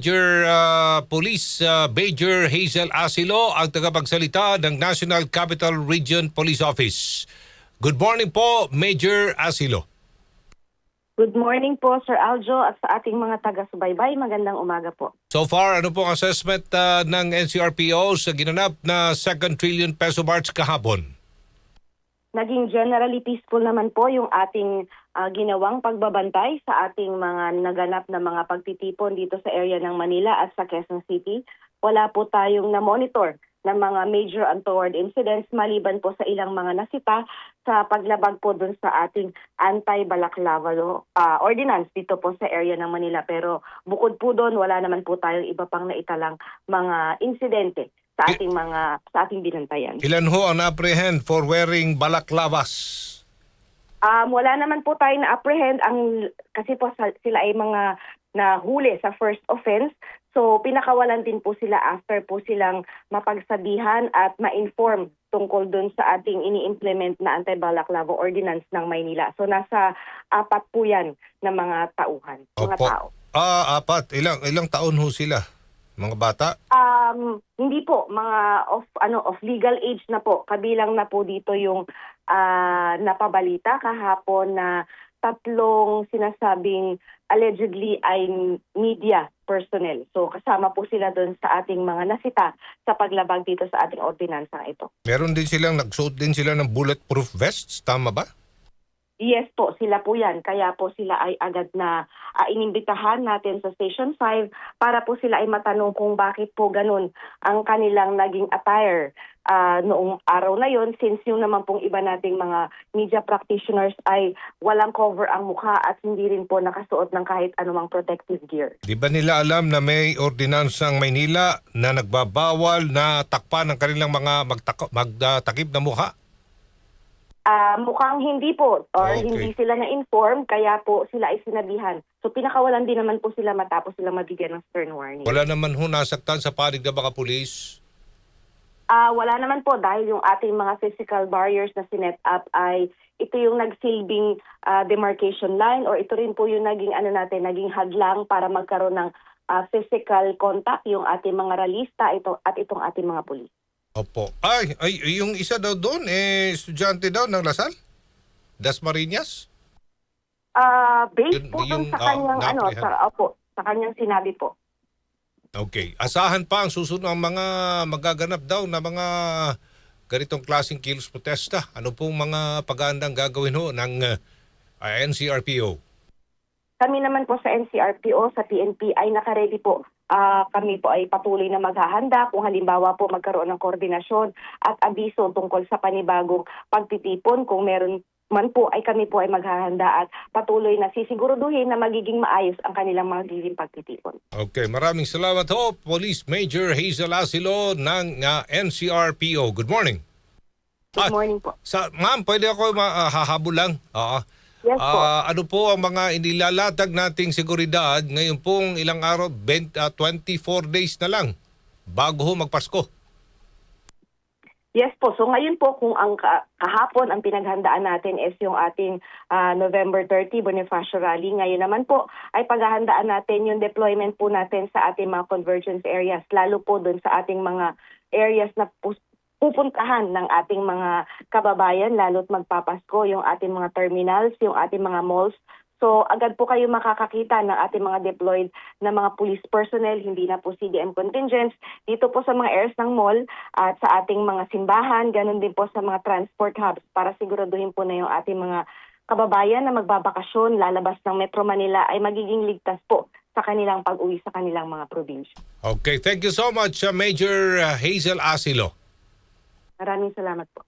Major Police Major Hazel Asilo ang tagapagsalita ng National Capital Region Police Office. Good morning po, Major Asilo. Good morning po, Sir Aljo, at sa ating mga taga-subaybay. Magandang umaga po. So far, ano po ang assessment ng NCRPO sa ginanap na 2 trillion peso march kahapon? Naging generally peaceful naman po yung ating ginawang pagbabantay sa ating mga naganap na mga pagtitipon dito sa area ng Manila at sa Quezon City. Wala po tayong na-monitor ng mga major untoward incidents maliban po sa ilang mga nasita sa paglabag po dun sa ating anti-Balaclava ordinance dito po sa area ng Manila. Pero bukod po doon, wala naman po tayong iba pang naitalang mga insidente sa ating binantayan. Ilan ho ang na-apprehend for wearing balaclavas? Wala naman po tayo na-apprehend kasi po sila ay mga nahuli sa first offense. So pinakawalan din po sila after po silang mapagsabihan at ma-inform tungkol dun sa ating ini-implement na anti-Balaclava ordinance ng Maynila. So nasa 4 po yan na mga tauhan, mga tao. 4. Ilang taon ho sila? Mga bata? Hindi po, mga of legal age na po. Kabilang na po dito yung napabalita kahapon na 3 sinasabing allegedly ay media personnel. So kasama po sila doon sa ating mga nasita sa paglabag dito sa ating ordinansa ito. Meron din nagsuot din sila ng bulletproof vests, tama ba? Yes po, sila po yan. Kaya po sila ay agad na inimbitahan natin sa Station 5 para po sila ay matanong kung bakit po ganun ang kanilang naging attire noong araw na yon, since yung naman pong iba nating mga media practitioners ay walang cover ang mukha at hindi rin po nakasuot ng kahit anumang protective gear. Di ba nila alam na may ordinansang Maynila na nagbabawal na takpan ng kanilang mga magtakip na mukha? Mukhang hindi po or Okay. hindi sila na-inform kaya po sila ay sinabihan. So pinakawalan din naman po sila matapos sila mabigyan ng stern warning. Wala naman ho nasaktan sa panig ng mga pulis? Wala naman po dahil yung ating mga physical barriers na sinet up ay ito yung nagsilbing demarcation line or ito rin po yung naging naging hadlang para magkaroon ng physical contact yung ating mga ralista at itong ating mga pulis. Opo. Ay, yung isa daw doon, estudyante daw ng Lasal? Dasmariñas? Based po dun sa kanyang sa kanyang sinabi po. Okay. Asahan pa ang susunod ng mga magaganap daw na mga ganitong klaseng kilos protesta. Ano pong mga pag-aandang gagawin ho ng NCRPO? Kami naman po sa NCRPO, sa PNP ay nakaredy po. Kami po ay patuloy na maghahanda kung halimbawa po magkaroon ng koordinasyon at abiso tungkol sa panibagong pagtitipon. Kung meron man po ay kami po ay maghahanda at patuloy na sisiguruduhin na magiging maayos ang kanilang magiging pagtitipon. Okay, maraming salamat ho, Police Major Hazel Asilo ng NCRPO. Good morning. Good morning po. Ma'am, pwede ako hahabol lang? Yes po. Ano po ang mga inilalatag nating seguridad ngayon pong ilang araw, 24 days na lang bago ho magpasko? Yes po. So ngayon po kung ang kahapon ang pinaghandaan natin is yung ating November 30 Bonifacio Rally. Ngayon naman po ay paghahandaan natin yung deployment po natin sa ating mga convergence areas, lalo po dun sa ating mga areas na pupuntahan ng ating mga kababayan, lalo't magpapasko, yung ating mga terminals, yung ating mga malls. So agad po kayo makakakita ng ating mga deployed na mga police personnel, hindi na po CDM contingents, dito po sa mga areas ng mall at sa ating mga simbahan, ganun din po sa mga transport hubs para siguraduhin po na yung ating mga kababayan na magbabakasyon, lalabas ng Metro Manila ay magiging ligtas po sa kanilang pag-uwi sa kanilang mga probinsya. Okay, thank you so much, Major Hazel Asilo. Maraming salamat po.